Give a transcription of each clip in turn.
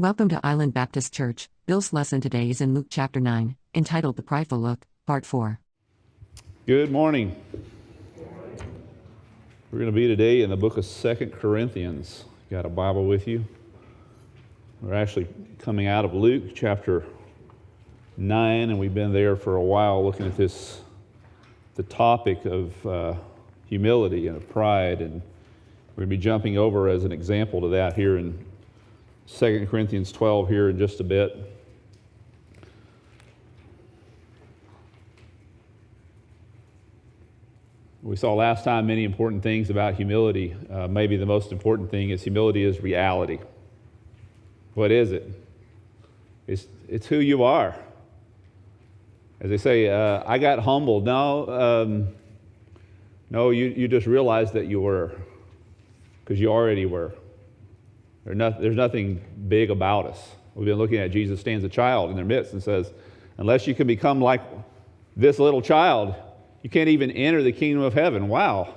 Welcome to Island Baptist Church. Bill's lesson today is in Luke chapter 9, entitled The Prideful Look, Part 4. Good morning. We're going to be today in the book of 2 Corinthians. You got a Bible with you? We're actually coming out of Luke chapter 9, and we've been there for a while looking at the topic of humility and of pride, and we're going to be jumping over as an example to that here in 2 Corinthians 12 here in just a bit. We saw last time many important things about humility. Maybe the most important thing is humility is reality. What is it? It's who you are. As they say, I got humbled. No, you just realized that you were, because you already were. There's nothing big about us. We've been looking at Jesus stands a child in their midst and says, unless you can become like this little child, you can't even enter the kingdom of heaven. Wow.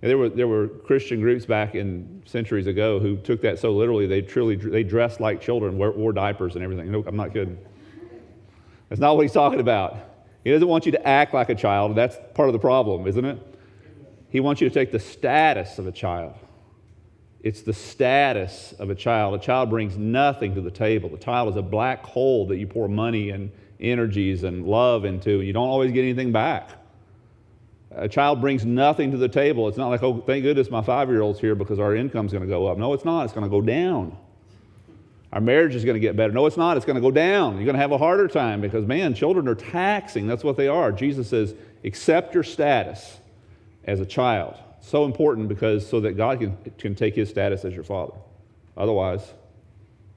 And there were Christian groups back in centuries ago who took that so literally they dressed like children, wore diapers and everything. No, I'm not kidding. That's not what he's talking about. He doesn't want you to act like a child. That's part of the problem, isn't it? He wants you to take the status of a child. It's the status of a child. A child brings nothing to the table. The child is a black hole that you pour money and energies and love into. You don't always get anything back. A child brings nothing to the table. It's not like, oh, thank goodness my 5-year-old's here because our income's going to go up. No, it's not. It's going to go down. Our marriage is going to get better. No, it's not. It's going to go down. You're going to have a harder time because, man, children are taxing. That's what they are. Jesus says, accept your status as a child. So important because so that God can take his status as your father. Otherwise,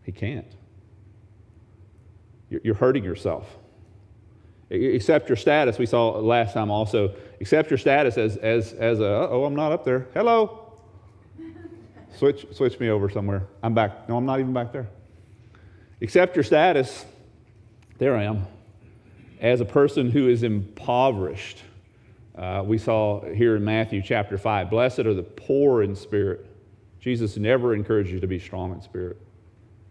he can't. You're hurting yourself. Accept your status. We saw last time also. Accept your status as a, I'm not up there. Hello. Switch me over somewhere. I'm back. No, I'm not even back there. Accept your status. There I am. As a person who is impoverished. We saw here in Matthew chapter 5, blessed are the poor in spirit. Jesus never encouraged you to be strong in spirit.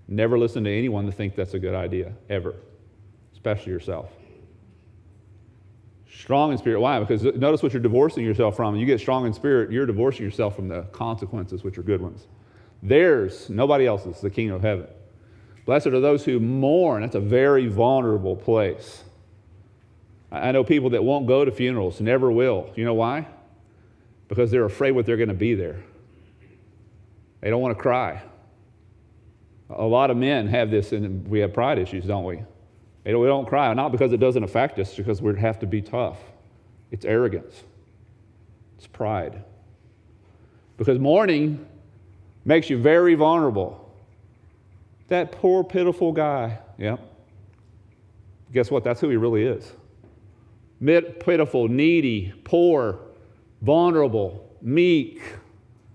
Never listen to anyone to think that's a good idea, ever, especially yourself. Strong in spirit. Why? Because notice what you're divorcing yourself from. You get strong in spirit, you're divorcing yourself from the consequences, which are good ones. Theirs, nobody else's, the kingdom of heaven. Blessed are those who mourn. That's a very vulnerable place. I know people that won't go to funerals, never will. You know why? Because they're afraid what they're going to be there. They don't want to cry. A lot of men have this, and we have pride issues, don't we? We don't cry, not because it doesn't affect us, because we have to be tough. It's arrogance. It's pride. Because mourning makes you very vulnerable. That poor, pitiful guy. Yeah. Guess what? That's who he really is. Pitiful, needy, poor, vulnerable, meek.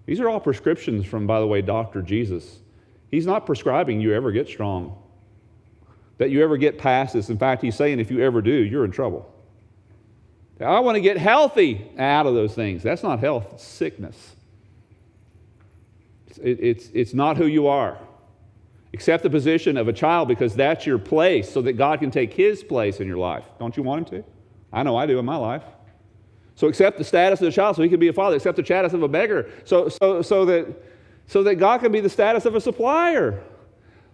These are all prescriptions from, by the way, Dr. Jesus. He's not prescribing you ever get strong, that you ever get past this. In fact, he's saying if you ever do, you're in trouble. I want to get healthy out of those things. That's not health, it's sickness. It's not who you are. Accept the position of a child because that's your place so that God can take his place in your life. Don't you want him to? I know I do in my life. So accept the status of the child so he can be a father. Accept the status of a beggar so that God can be the status of a supplier.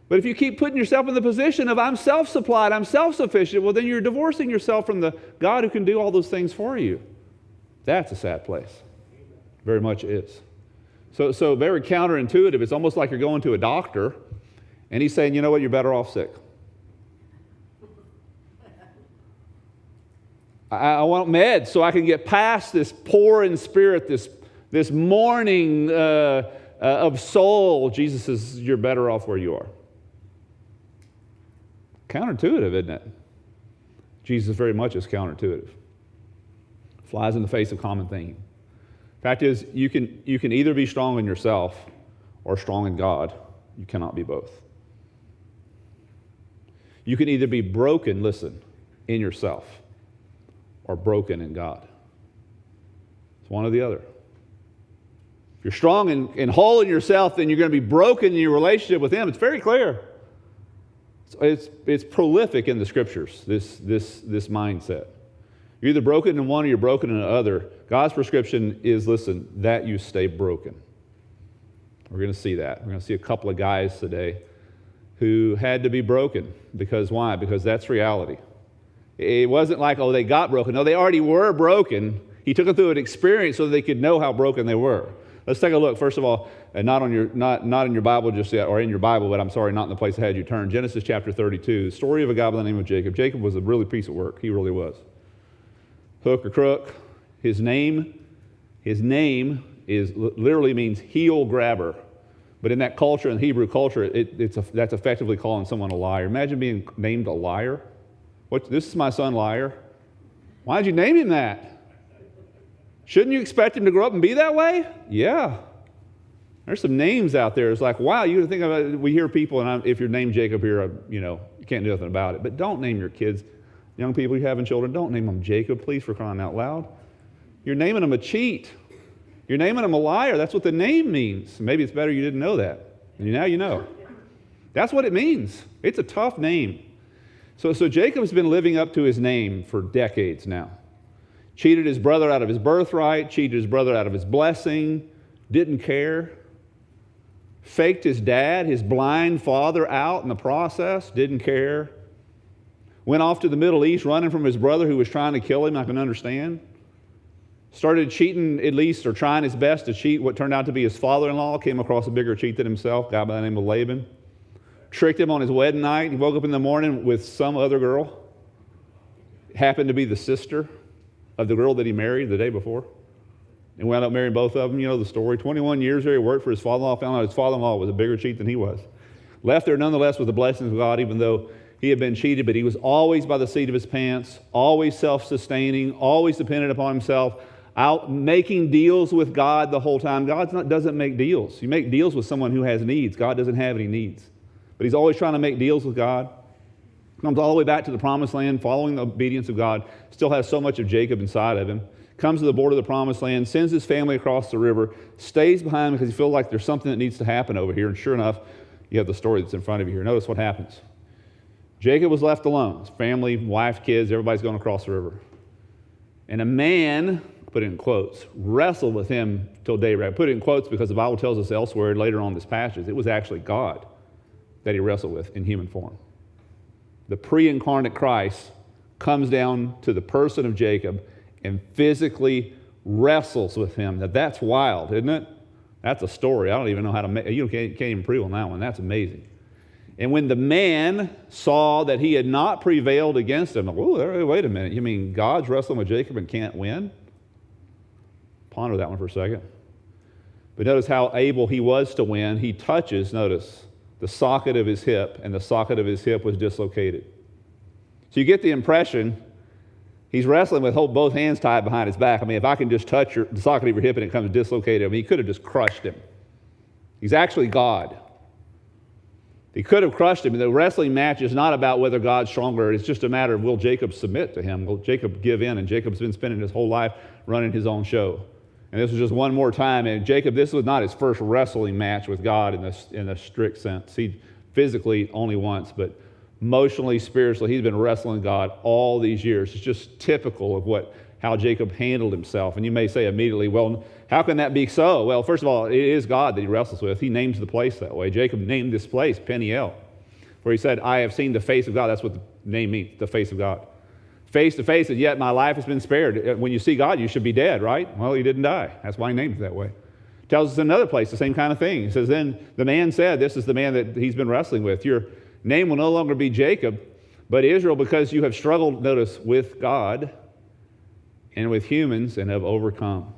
But if you keep putting yourself in the position of I'm self-supplied, I'm self-sufficient, well then you're divorcing yourself from the God who can do all those things for you. That's a sad place. Very much is. So very counterintuitive. It's almost like you're going to a doctor and he's saying, you know what, you're better off sick. I want meds so I can get past this poor in spirit, this mourning of soul. Jesus says, you're better off where you are. Counterintuitive, isn't it? Jesus very much is counterintuitive. Flies in the face of common thinking. Fact is, you can either be strong in yourself or strong in God. You cannot be both. You can either be broken, listen, in yourself, or broken in God. It's one or the other. If you're strong and whole in yourself, then you're going to be broken in your relationship with him. It's very clear. It's prolific in the scriptures, this mindset. You're either broken in one or you're broken in the other. God's prescription is, listen, that you stay broken. We're going to see that. We're going to see a couple of guys today who had to be broken. Because why? Because that's reality. It wasn't like, oh, they got broken. No, they already were broken. He took them through an experience so that they could know how broken they were. Let's take a look. First of all, and not in your Bible just yet, or in your Bible, but I'm sorry, not in the place I had you turn. Genesis chapter 32, the story of a guy by the name of Jacob. Jacob was a really piece of work. He really was. Hook or crook. His name literally means heel grabber. But in that culture, in Hebrew culture, that's effectively calling someone a liar. Imagine being named a liar. This is my son, liar. Why did you name him that? Shouldn't you expect him to grow up and be that way? Yeah. There's some names out there. It's like, wow, you think about it. We hear people, and if you're named Jacob here, you can't do nothing about it. But don't name your kids, young people you having children, don't name them Jacob, please, for crying out loud. You're naming them a cheat. You're naming them a liar. That's what the name means. Maybe it's better you didn't know that. Now you know. That's what it means. It's a tough name. So Jacob's been living up to his name for decades now. Cheated his brother out of his birthright, cheated his brother out of his blessing, didn't care. Faked his dad, his blind father, out in the process, didn't care. Went off to the Middle East running from his brother who was trying to kill him, I can understand. Started cheating at least, or trying his best to cheat what turned out to be his father-in-law, came across a bigger cheat than himself, a guy by the name of Laban. Tricked him on his wedding night. He woke up in the morning with some other girl. Happened to be the sister of the girl that he married the day before. And wound up marrying both of them. You know the story. 21 years there, he worked for his father-in-law. Found out his father-in-law was a bigger cheat than he was. Left there nonetheless with the blessings of God, even though he had been cheated. But he was always by the seat of his pants, always self-sustaining, always dependent upon himself, out making deals with God the whole time. God doesn't make deals. You make deals with someone who has needs. God doesn't have any needs. But he's always trying to make deals with God. Comes all the way back to the promised land, following the obedience of God. Still has so much of Jacob inside of him. Comes to the border of the promised land, sends his family across the river, stays behind because he feels like there's something that needs to happen over here. And sure enough, you have the story that's in front of you here. Notice what happens. Jacob was left alone. His family, wife, kids, everybody's going across the river. And a man, put it in quotes, wrestled with him till daybreak. Put it in quotes because the Bible tells us elsewhere later on in this passage, it was actually God that he wrestled with in human form. The pre-incarnate Christ comes down to the person of Jacob and physically wrestles with him. Now that's wild, isn't it? That's a story. I don't even know how to make it. You can't even prove on that one. That's amazing. And when the man saw that he had not prevailed against him, wait a minute. You mean God's wrestling with Jacob and can't win? Ponder that one for a second. But notice how able he was to win. He touches, notice, the socket of his hip, and the socket of his hip was dislocated. So you get the impression he's wrestling with both hands tied behind his back. I mean, if I can just touch the socket of your hip and it comes dislocated, I mean, he could have just crushed him. He's actually God. He could have crushed him. The wrestling match is not about whether God's stronger. It's just a matter of will Jacob submit to him? Will Jacob give in? And Jacob's been spending his whole life running his own show. And this was just one more time. And Jacob, this was not his first wrestling match with God in a strict sense. He physically only once, but emotionally, spiritually, he's been wrestling God all these years. It's just typical of how Jacob handled himself. And you may say immediately, well, how can that be so? Well, first of all, it is God that he wrestles with. He names the place that way. Jacob named this place Peniel, where he said, I have seen the face of God. That's what the name means, the face of God. Face to face, and yet my life has been spared. When you see God, you should be dead, right? Well, he didn't die. That's why he named it that way. Tells us in another place the same kind of thing. He says, then the man said, this is the man that he's been wrestling with, your name will no longer be Jacob, but Israel, because you have struggled, notice, with God and with humans and have overcome.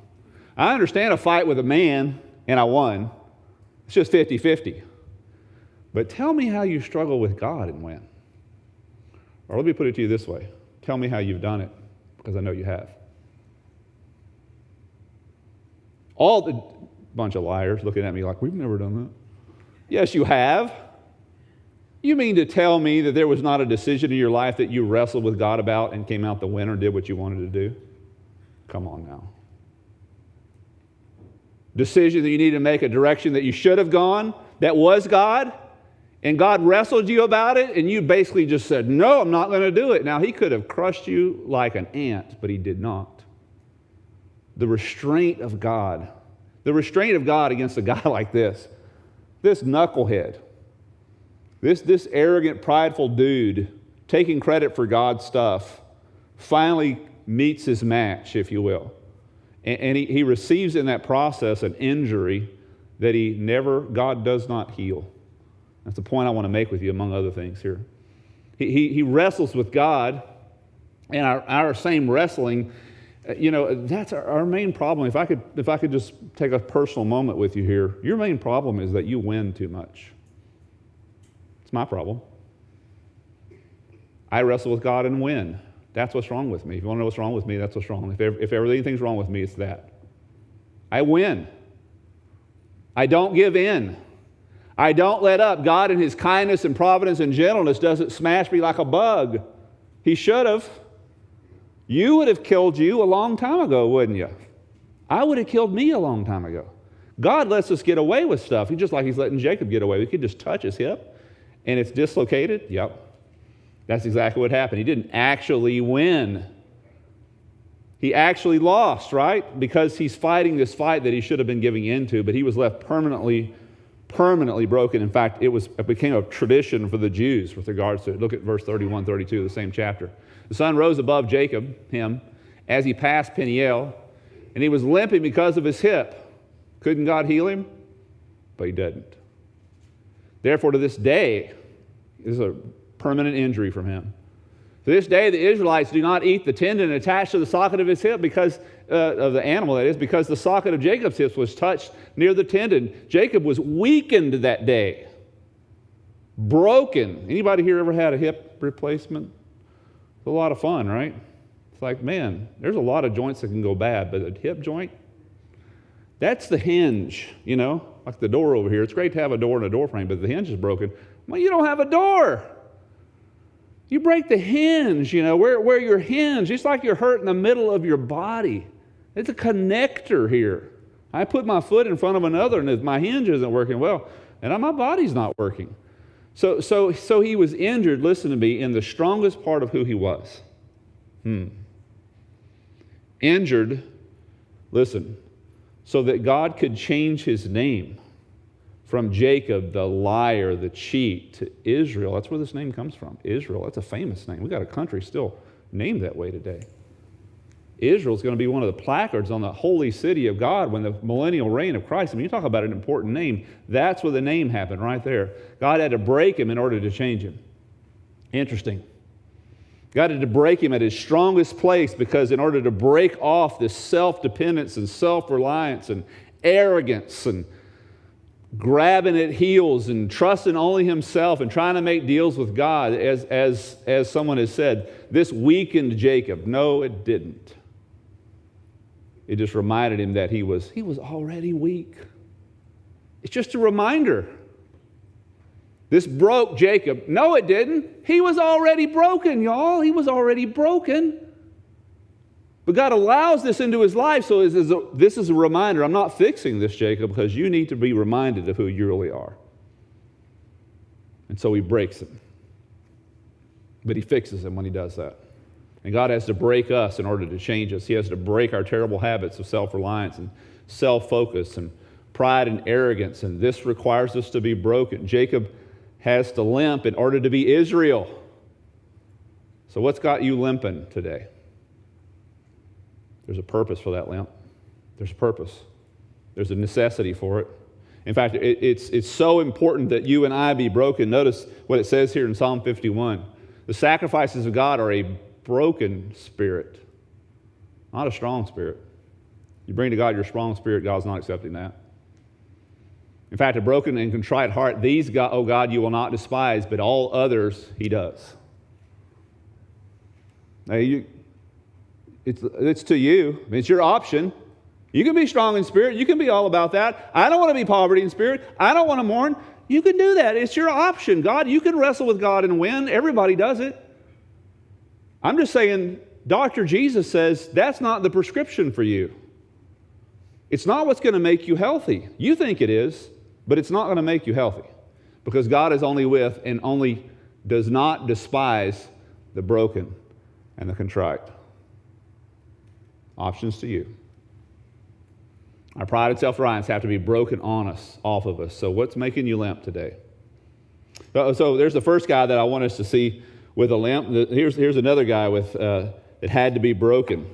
I understand a fight with a man and I won. It's just 50-50. But tell me how you struggle with God and win. Or let me put it to you this way. Tell me how you've done it, because I know you have. All the bunch of liars looking at me like, we've never done that. Yes, you have. You mean to tell me that there was not a decision in your life that you wrestled with God about and came out the winner and did what you wanted to do? Come on now. Decision that you need to make, a direction that you should have gone, that was God, and God wrestled you about it, and you basically just said, no, I'm not going to do it. Now, he could have crushed you like an ant, but he did not. The restraint of God against a guy like this knucklehead, this arrogant, prideful dude taking credit for God's stuff, finally meets his match, if you will. And he receives in that process an injury that God does not heal. That's the point I want to make with you, among other things here. He wrestles with God, and our same wrestling, that's our main problem. If I could just take a personal moment with you here, your main problem is that you win too much. It's my problem. I wrestle with God and win. That's what's wrong with me. If you want to know what's wrong with me, that's what's wrong. If anything's wrong with me, it's that. I win. I don't give in. I don't let up. God in his kindness and providence and gentleness doesn't smash me like a bug. He should have. You would have killed you a long time ago, wouldn't you? I would have killed me a long time ago. God lets us get away with stuff. Just like he's letting Jacob get away. We could just touch his hip and it's dislocated. Yep. That's exactly what happened. He didn't actually win. He actually lost, right? Because he's fighting this fight that he should have been giving into, but he was left permanently broken. In fact, it became a tradition for the Jews with regards to it. Look at verse 31, 32, the same chapter. The sun rose above him, as he passed Peniel, and he was limping because of his hip. Couldn't God heal him? But he didn't. Therefore, to this day, this is a permanent injury from him. To this day, the Israelites do not eat the tendon attached to the socket of his hip because of the animal, that is, because the socket of Jacob's hips was touched near the tendon. Jacob was weakened that day. Broken. Anybody here ever had a hip replacement? It's a lot of fun, right? It's like, man, there's a lot of joints that can go bad, but a hip joint, that's the hinge, like the door over here. It's great to have a door and a door frame, but the hinge is broken. Well, you don't have a door. You break the hinge, where your hinge, it's like you're hurt in the middle of your body. It's a connector here. I put my foot in front of another, and if my hinge isn't working well, and my body's not working. So he was injured, listen to me, in the strongest part of who he was. Injured, listen, so that God could change his name from Jacob, the liar, the cheat, to Israel. That's where this name comes from. Israel, that's a famous name. We've got a country still named that way today. Israel's going to be one of the placards on the holy city of God when the millennial reign of Christ. I mean, you talk about an important name. That's where the name happened, right there. God had to break him in order to change him. Interesting. God had to break him at his strongest place, because in order to break off this self-dependence and self-reliance and arrogance and grabbing at heels and trusting only himself and trying to make deals with God, as someone has said, this weakened Jacob. No, it didn't. It just reminded him that he was already weak. It's just a reminder. This broke Jacob. No, it didn't. He was already broken, y'all. He was already broken. But God allows this into his life, so this is a reminder. I'm not fixing this, Jacob, because you need to be reminded of who you really are. And so he breaks him. But he fixes him when he does that. And God has to break us in order to change us. He has to break our terrible habits of self-reliance and self-focus and pride and arrogance, and this requires us to be broken. Jacob has to limp in order to be Israel. So what's got you limping today? There's a purpose for that limp. There's a purpose. There's a necessity for it. In fact, it's so important that you and I be broken. Notice what it says here in Psalm 51. The sacrifices of God are a broken spirit, not a strong spirit. You bring to God your strong spirit, God's not accepting that. In fact, a broken and contrite heart, these, God, oh God, you will not despise, but all others he does. Now, it's to you. It's your option. You can be strong in spirit. You can be all about that. I don't want to be poverty in spirit. I don't want to mourn. You can do that. It's your option. God, you can wrestle with God and win. Everybody does it. I'm just saying, Dr. Jesus says that's not the prescription for you. It's not what's going to make you healthy. You think it is, but it's not going to make you healthy. because God is only with and only does not despise the broken and the contrite. Options to you. Our pride and self-reliance have to be broken on us, off of us. So what's making you limp today? So there's the first guy that I want us to see with a limp. Here's another guy with that had to be broken.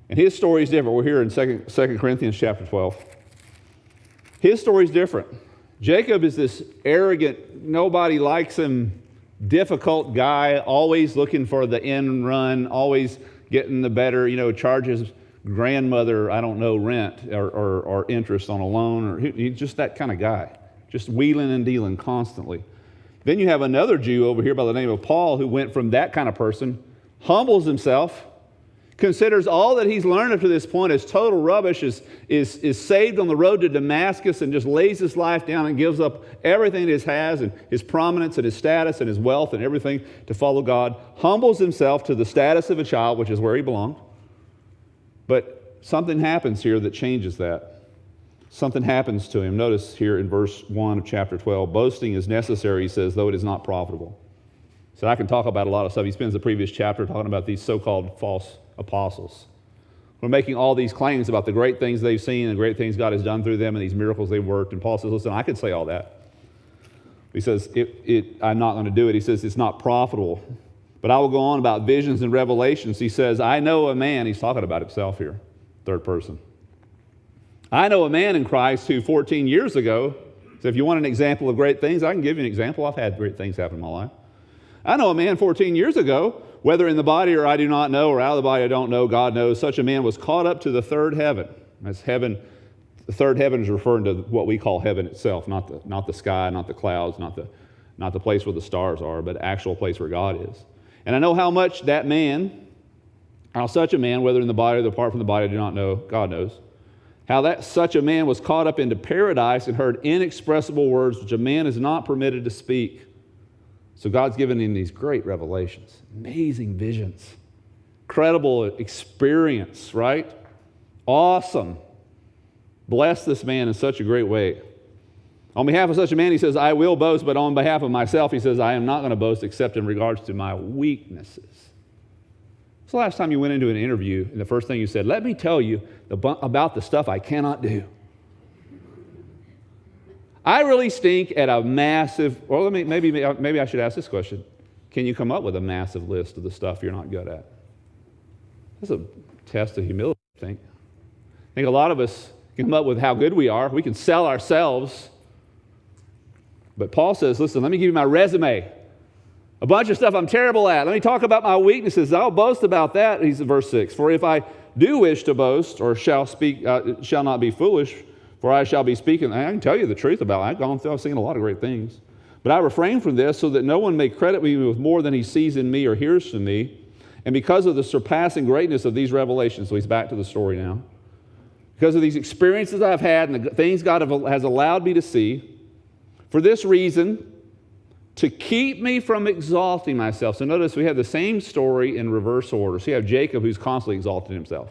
And his story is different. We're here in 2 Corinthians chapter 12. His story is different. Jacob is this arrogant, nobody likes him, difficult guy, always looking for the end run, always getting the better, charges grandmother, rent or interest on a loan. Or he's just that kind of guy, just wheeling and dealing constantly. Then you have another Jew over here by the name of Paul who went from that kind of person, humbles himself, considers all that he's learned up to this point as total rubbish, is saved on the road to Damascus and just lays his life down and gives up everything that he has and his prominence and his status and his wealth and everything to follow God, humbles himself to the status of a child, which is where he belonged. But something happens here that changes that. Something happens to him. Notice here in verse 1 of chapter 12, boasting is necessary, he says, though it is not profitable. So I can talk about a lot of stuff. He spends the previous chapter talking about these so-called false apostles. We're making all these claims about the great things they've seen and great things God has done through them and these miracles they've worked. And Paul says, listen, I could say all that. He says, I'm not going to do it. He says, it's not profitable. But I will go on about visions and revelations. He says, I know a man. He's talking about himself here, third person. I know a man in Christ who 14 years ago, so if you want an example of great things, I can give you an example. I've had great things happen in my life. I know a man 14 years ago, whether in the body or I do not know, or out of the body I don't know, God knows, such a man was caught up to the third heaven. That's heaven. The third heaven is referring to what we call heaven itself, not the sky, not the clouds, not the place where the stars are, but actual place where God is. And I know how much that man, how such a man, whether in the body or apart from the body I do not know, God knows, how that such a man was caught up into paradise and heard inexpressible words which a man is not permitted to speak. So God's given him these great revelations, amazing visions, incredible experience, right? Awesome. Bless this man in such a great way. On behalf of such a man, he says, I will boast, but on behalf of myself, he says, I am not going to boast except in regards to my weaknesses. When's the last time you went into an interview and the first thing you said, let me tell you about the stuff I cannot do? I really stink at a massive, or maybe I should ask this question. Can you come up with a massive list of the stuff you're not good at? That's a test of humility, I think. I think a lot of us can come up with how good we are. We can sell ourselves. But Paul says, listen, let me give you my resume. A bunch of stuff I'm terrible at. Let me talk about my weaknesses. I'll boast about that. He's in verse 6. For if I do wish to boast, or shall not be foolish, for I shall be speaking. I can tell you the truth about it. I've gone through, I've seen a lot of great things. But I refrain from this so that no one may credit me with more than he sees in me or hears from me. And because of the surpassing greatness of these revelations, so he's back to the story now. Because of these experiences I've had and the things God has allowed me to see, for this reason, to keep me from exalting myself. So notice we have the same story in reverse order. So you have Jacob who's constantly exalting himself.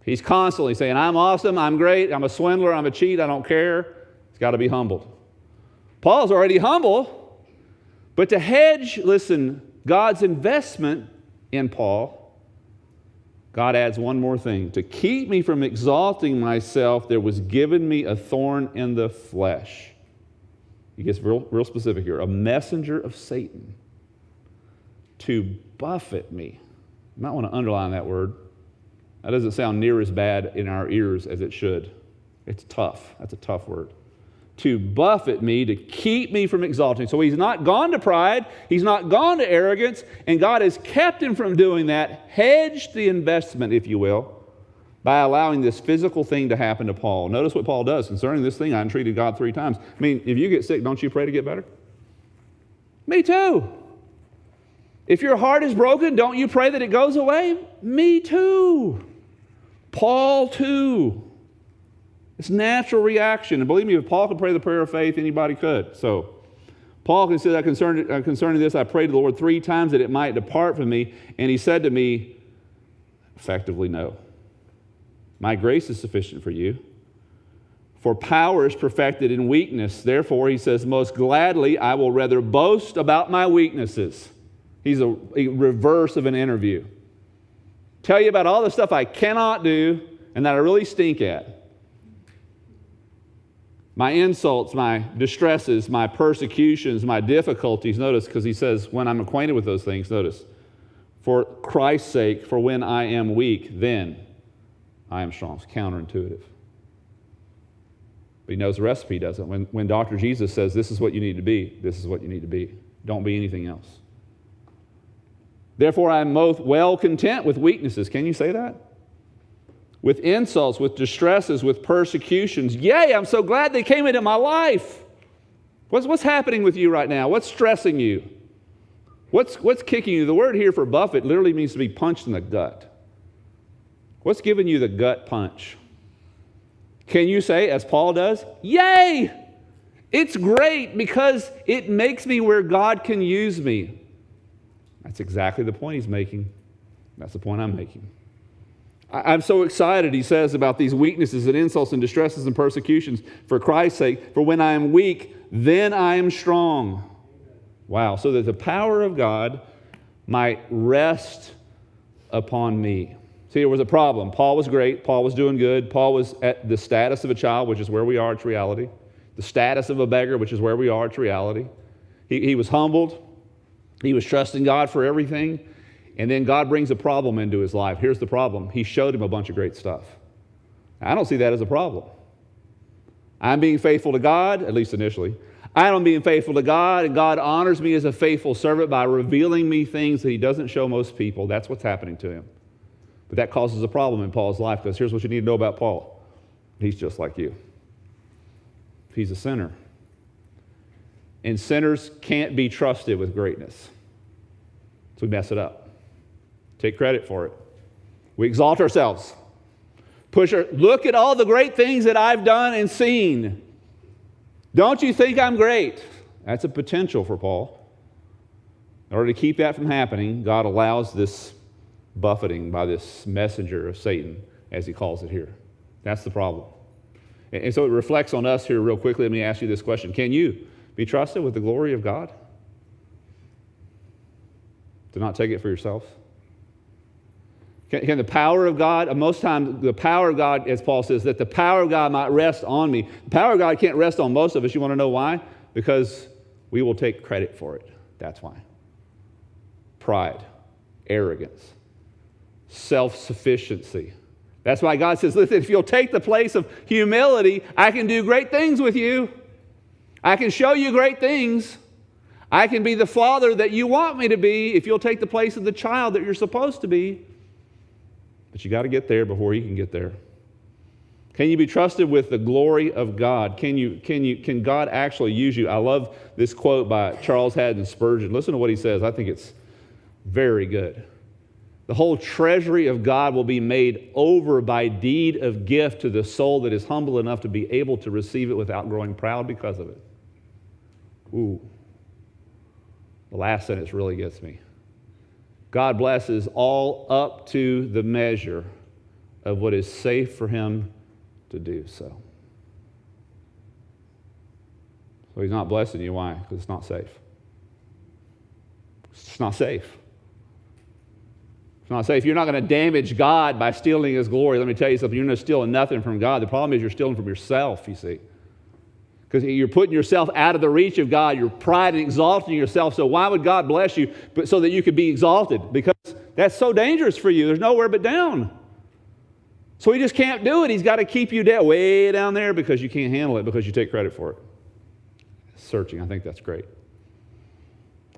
He's constantly saying, I'm awesome, I'm great, I'm a swindler, I'm a cheat, I don't care. He's got to be humbled. Paul's already humble, but to hedge, listen, God's investment in Paul, God adds one more thing. To keep me from exalting myself, there was given me a thorn in the flesh. He gets real specific here. A messenger of Satan to buffet me. You might want to underline that word. That doesn't sound near as bad in our ears as it should. It's tough. That's a tough word. To buffet me, to keep me from exalting. So he's not gone to pride. He's not gone to arrogance. And God has kept him from doing that. Hedged the investment, if you will, by allowing this physical thing to happen to Paul. Notice what Paul does. Concerning this thing, I entreated God 3 times. I mean, if you get sick, don't you pray to get better? Me too. If your heart is broken, don't you pray that it goes away? Me too. Paul too. It's natural reaction. And believe me, if Paul could pray the prayer of faith, anybody could. So Paul can say that concerning this, I prayed to the Lord 3 times that it might depart from me. And he said to me, effectively, no. My grace is sufficient for you, For power is perfected in weakness. Therefore, he says, most gladly I will rather boast about my weaknesses. He's a reverse of an interview. Tell you about all the stuff I cannot do and that I really stink at. My insults, my distresses, my persecutions, my difficulties. Notice, because he says, when I'm acquainted with those things, notice, for Christ's sake, for when I am weak, then I am strong. It's counterintuitive. But he knows the recipe, doesn't. When Dr. Jesus says, this is what you need to be, this is what you need to be. Don't be anything else. Therefore, I am most well content with weaknesses. Can you say that? With insults, with distresses, with persecutions. Yay, I'm so glad they came into my life. What's happening with you right now? What's stressing you? What's kicking you? The word here for buffet literally means to be punched in the gut. What's giving you the gut punch? Can you say, as Paul does, yay! It's great because it makes me where God can use me. That's exactly the point he's making. That's the point I'm making. I'm so excited, he says, about these weaknesses and insults and distresses and persecutions for Christ's sake. For when I am weak, then I am strong. Wow, so that the power of God might rest upon me. See, there was a problem. Paul was great. Paul was doing good. Paul was at the status of a child, which is where we are. It's reality. The status of a beggar, which is where we are. It's reality. He was humbled. He was trusting God for everything. And then God brings a problem into his life. Here's the problem. He showed him a bunch of great stuff. I don't see that as a problem. I'm being faithful to God, at least initially. I'm being faithful to God, and God honors me as a faithful servant by revealing me things that he doesn't show most people. That's what's happening to him. But that causes a problem in Paul's life, because here's what you need to know about Paul. He's just like you. He's a sinner. And sinners can't be trusted with greatness. So we mess it up. Take credit for it. We exalt ourselves. Look at all the great things that I've done and seen. Don't you think I'm great? That's a potential for Paul. In order to keep that from happening, God allows this buffeting by this messenger of Satan, as he calls it here. That's the problem. And so it reflects on us here real quickly. Let me ask you this question. Can you be trusted with the glory of God? Do not take it for yourself. Can the power of God, most times the power of God, as Paul says, that the power of God might rest on me. The power of God can't rest on most of us. You want to know why? Because we will take credit for it. That's why. Pride, arrogance, self-sufficiency. That's why God says, listen, if you'll take the place of humility, I can do great things with you. I can show you great things. I can be the father that you want me to be if you'll take the place of the child that you're supposed to be. But you got to get there before he can get there. Can you be trusted with the glory of God? Can God actually use you? I love this quote by Charles Haddon Spurgeon. Listen to what he says. I think it's very good. The whole treasury of God will be made over by deed of gift to the soul that is humble enough to be able to receive it without growing proud because of it. Ooh. The last sentence really gets me. God blesses all up to the measure of what is safe for him to do so. So he's not blessing you. Why? Because it's not safe. It's not safe. It's not safe. You're not going to damage God by stealing his glory. Let me tell you something. You're not stealing nothing from God. The problem is you're stealing from yourself, you see. Because you're putting yourself out of the reach of God. You're pride and exalting yourself. So why would God bless you? But so that you could be exalted. Because that's so dangerous for you. There's nowhere but down. So he just can't do it. He's got to keep you down, way down there, because you can't handle it, because you take credit for it. Searching. I think that's great.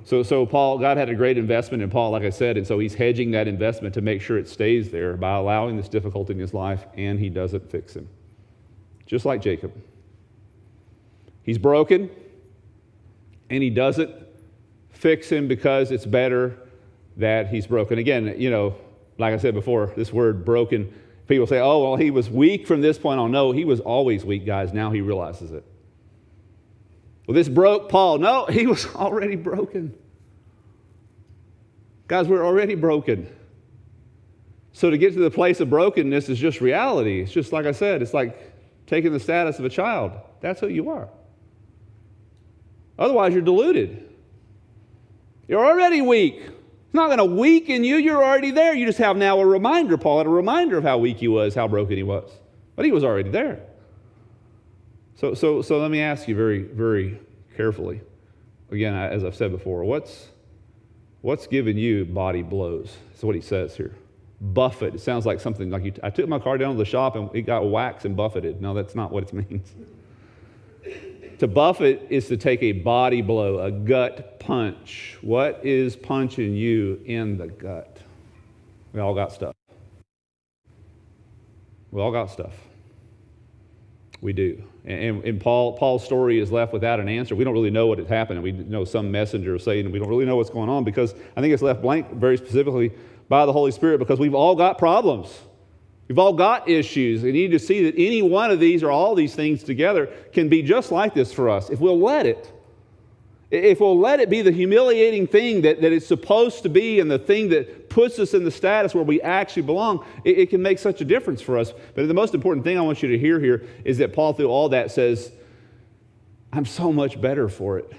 So Paul, God had a great investment in Paul, like I said, and so he's hedging that investment to make sure it stays there by allowing this difficulty in his life, and he doesn't fix him. Just like Jacob. He's broken, and he doesn't fix him because it's better that he's broken. Again, like I said before, this word broken, people say, oh, well, he was weak from this point on. No, he was always weak, guys. Now he realizes it. Well, this broke Paul. No, he was already broken. Guys, we're already broken. So to get to the place of brokenness is just reality. It's just like I said, it's like taking the status of a child. That's who you are. Otherwise, you're deluded. You're already weak. It's not going to weaken you. You're already there. You just have now a reminder. Paul had a reminder of how weak he was, how broken he was. But he was already there. So let me ask you very, very carefully. Again, as I've said before, what's giving you body blows? That's what he says here. Buffet. It sounds like something like I took my car down to the shop and it got waxed and buffeted. No, that's not what it means. To buffet is to take a body blow, a gut punch. What is punching you in the gut? We all got stuff. We all got stuff. We do. And Paul's story is left without an answer. We don't really know what had happened. We know some messenger of Satan. We don't really know what's going on because I think it's left blank very specifically by the Holy Spirit because we've all got problems. We've all got issues. We need to see that any one of these or all these things together can be just like this for us if we'll let it. If we'll let it be the humiliating thing that it's supposed to be and the thing that puts us in the status where we actually belong, it can make such a difference for us. But the most important thing I want you to hear here is that Paul, through all that, says, I'm so much better for it.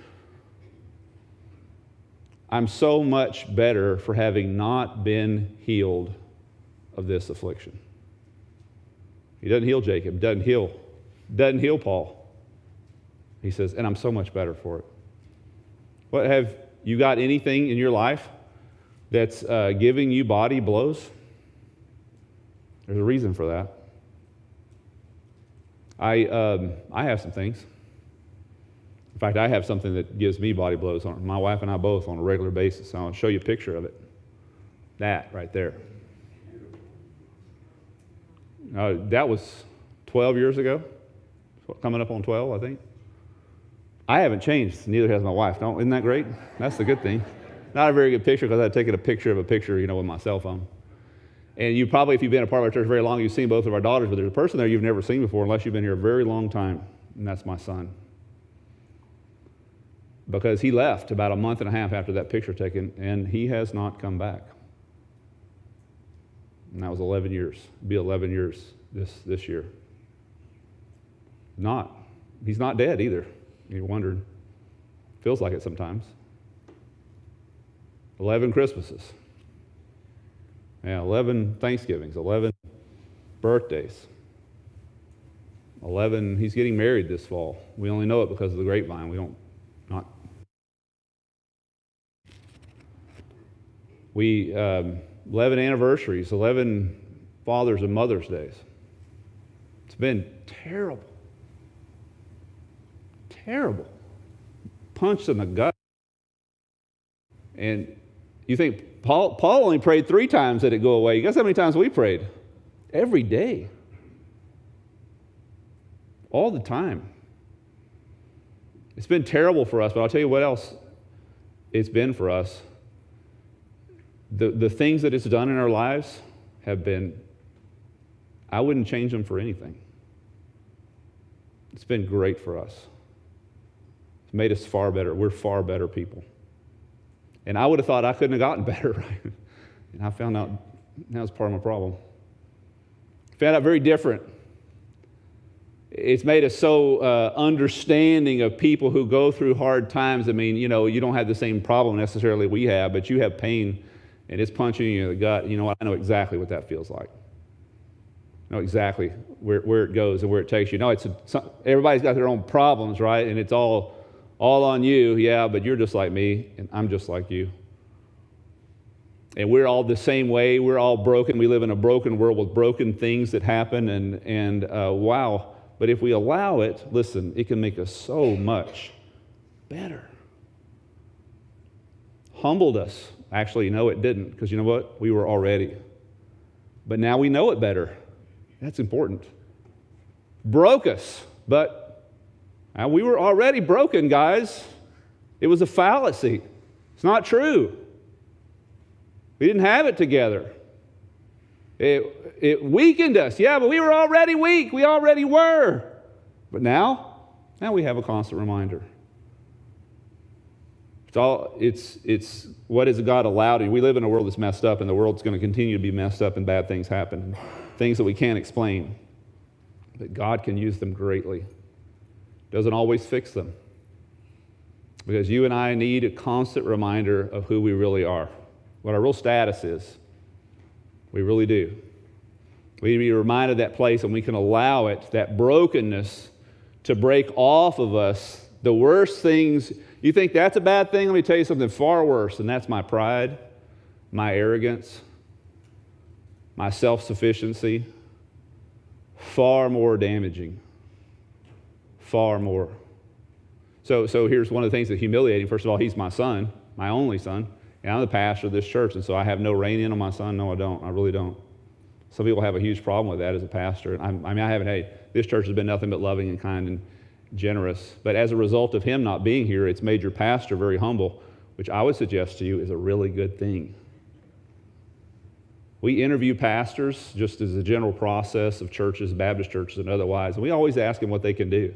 I'm so much better for having not been healed of this affliction. He doesn't heal Jacob, doesn't heal Paul. He says, and I'm so much better for it. What, have you got anything in your life that's giving you body blows? There's a reason for that. I have some things. In fact, I have something that gives me body blows. My wife and I both on a regular basis. I'll show you a picture of it. That right there. That was 12 years ago. Coming up on 12, I think. I haven't changed. Neither has my wife. Isn't that great? That's the good thing. Not a very good picture because I'd taken a picture of a picture, with my cell phone. And you probably, if you've been a part of our church very long, you've seen both of our daughters, but there's a person there you've never seen before unless you've been here a very long time, and that's my son. Because he left about a month and a half after that picture taken, and he has not come back. And that was 11 years. It'll be 11 years this year. He's not dead either. You're wondering. Feels like it sometimes. 11 Christmases. 11 Thanksgivings, 11 birthdays. 11, he's getting married this fall. We only know it because of the grapevine. We don't, not. 11 anniversaries, 11 Father's and Mother's Days. It's been terrible. Terrible. Punched in the gut. And you think, Paul only prayed 3 times that it go away. Guess how many times we prayed? Every day. All the time. It's been terrible for us, but I'll tell you what else it's been for us. The things that it's done in our lives have been, I wouldn't change them for anything. It's been great for us. It's made us far better. We're far better people. And I would have thought I couldn't have gotten better, right? And I found out that was part of my problem. Found out very different. It's made us so understanding of people who go through hard times. I mean, you don't have the same problem necessarily we have, but you have pain and it's punching you in the gut. You know what? I know exactly what that feels like. I know exactly where it goes and where it takes you. No, everybody's got their own problems, right? And it's all on you, yeah, but you're just like me, and I'm just like you. And we're all the same way. We're all broken. We live in a broken world with broken things that happen, and wow. But if we allow it, listen, it can make us so much better. Humbled us. Actually, no, it didn't, because you know what? We were already. But now we know it better. That's important. Broke us, but we were already broken, guys. It was a fallacy. It's not true. We didn't have it together. It weakened us. Yeah, but we were already weak. We already were. But now we have a constant reminder. It's what has God allowed? We live in a world that's messed up, and the world's going to continue to be messed up, and bad things happen, things that we can't explain. But God can use them greatly. Doesn't always fix them. Because you and I need a constant reminder of who we really are, what our real status is. We really do. We need to be reminded of that place, and we can allow it, that brokenness, to break off of us the worst things. You think that's a bad thing? Let me tell you something far worse, and that's my pride, my arrogance, my self-sufficiency. Far more damaging. Far more. So here's one of the things that's humiliating. First of all, he's my son, my only son, and I'm the pastor of this church, and so I have no rein in on my son. No, I don't. I really don't. Some people have a huge problem with that as a pastor. This church has been nothing but loving and kind and generous. But as a result of him not being here, it's made your pastor very humble, which I would suggest to you is a really good thing. We interview pastors just as a general process of churches, Baptist churches and otherwise, and we always ask them what they can do.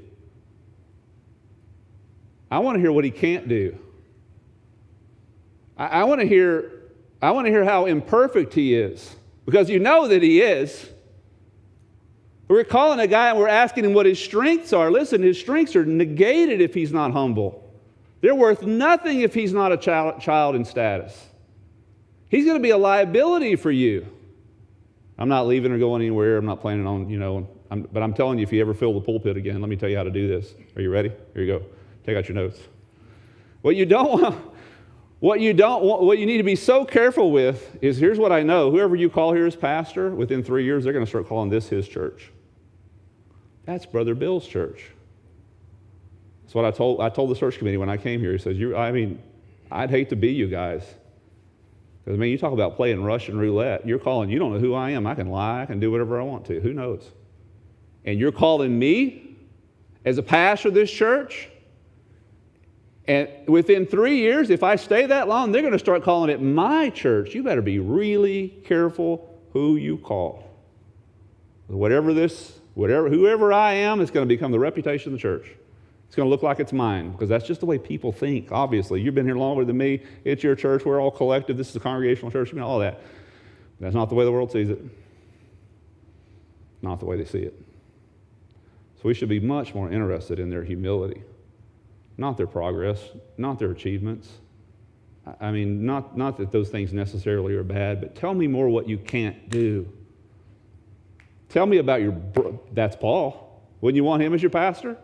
I want to hear what he can't do. I want to hear how imperfect he is, because you know that he is. We're calling a guy and we're asking him what his strengths are. Listen, his strengths are negated if he's not humble. They're worth nothing if he's not a child in status. He's going to be a liability for you. I'm not leaving or going anywhere. I'm not planning on, but I'm telling you, if you ever fill the pulpit again, let me tell you how to do this. Are you ready? Here you go. Take out your notes. What you need to be so careful with is, here's what I know. Whoever you call here as pastor, within 3 years, they're going to start calling this his church. That's Brother Bill's church. That's what I told the search committee when I came here. He says, I'd hate to be you guys. Because, you talk about playing Russian roulette. You don't know who I am. I can lie. I can do whatever I want to. Who knows? And you're calling me as a pastor of this church? And within 3 years, if I stay that long, they're going to start calling it my church. You better be really careful who you call. Whoever I am, it's going to become the reputation of the church. It's going to look like it's mine, because that's just the way people think, obviously. You've been here longer than me. It's your church. We're all collective. This is a congregational church. All that. That's not the way the world sees it. Not the way they see it. So we should be much more interested in their humility, not their progress, not their achievements. Not that those things necessarily are bad, but tell me more what you can't do. Tell me about that's Paul. Wouldn't you want him as your pastor?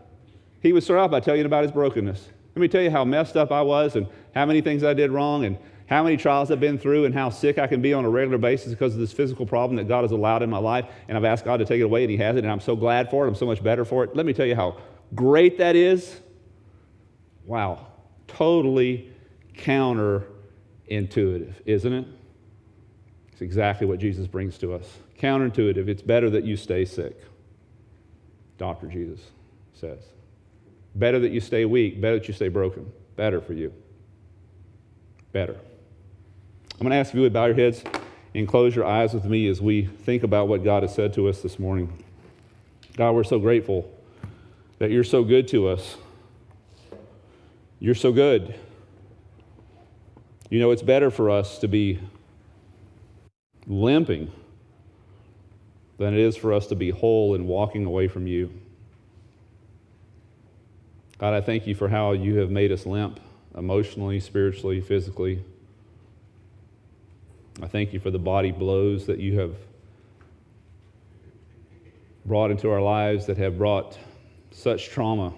He would start out by telling you about his brokenness. Let me tell you how messed up I was, and how many things I did wrong, and how many trials I've been through, and how sick I can be on a regular basis because of this physical problem that God has allowed in my life. And I've asked God to take it away, and he has it, and I'm so glad for it. I'm so much better for it. Let me tell you how great that is. Wow. Totally counterintuitive, isn't it? It's exactly what Jesus brings to us. Counterintuitive. It's better that you stay sick, Dr. Jesus says. Better that you stay weak. Better that you stay broken. Better for you. Better. I'm going to ask if you would bow your heads and close your eyes with me as we think about what God has said to us this morning. God, we're so grateful that you're so good to us. You're so good. It's better for us to be limping than it is for us to be whole and walking away from you. God, I thank you for how you have made us limp emotionally, spiritually, physically. I thank you for the body blows that you have brought into our lives that have brought such trauma.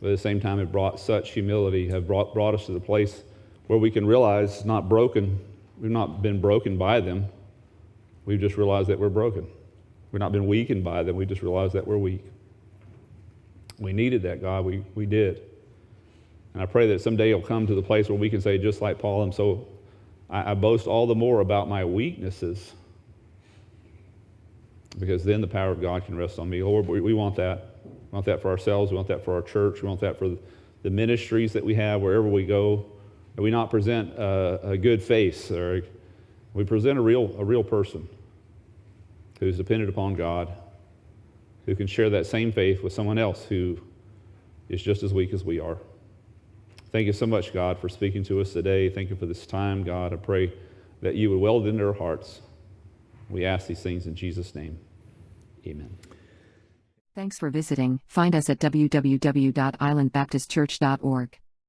But at the same time, it brought such humility, have brought us to the place where we can realize it's not broken. We've not been broken by them. We've just realized that we're broken. We've not been weakened by them. We just realized that we're weak. We needed that, God. We did. And I pray that someday you'll come to the place where we can say, just like Paul, I boast all the more about my weaknesses, because then the power of God can rest on me. Lord, we want that. We want that for ourselves. We want that for our church. We want that for the ministries that we have wherever we go. And we not present a good face, or we present a real person who's dependent upon God, who can share that same faith with someone else who is just as weak as we are. Thank you so much, God, for speaking to us today. Thank you for this time, God. I pray that you would weld into our hearts. We ask these things in Jesus' name. Amen. Thanks for visiting. Find us at www.islandbaptistchurch.org.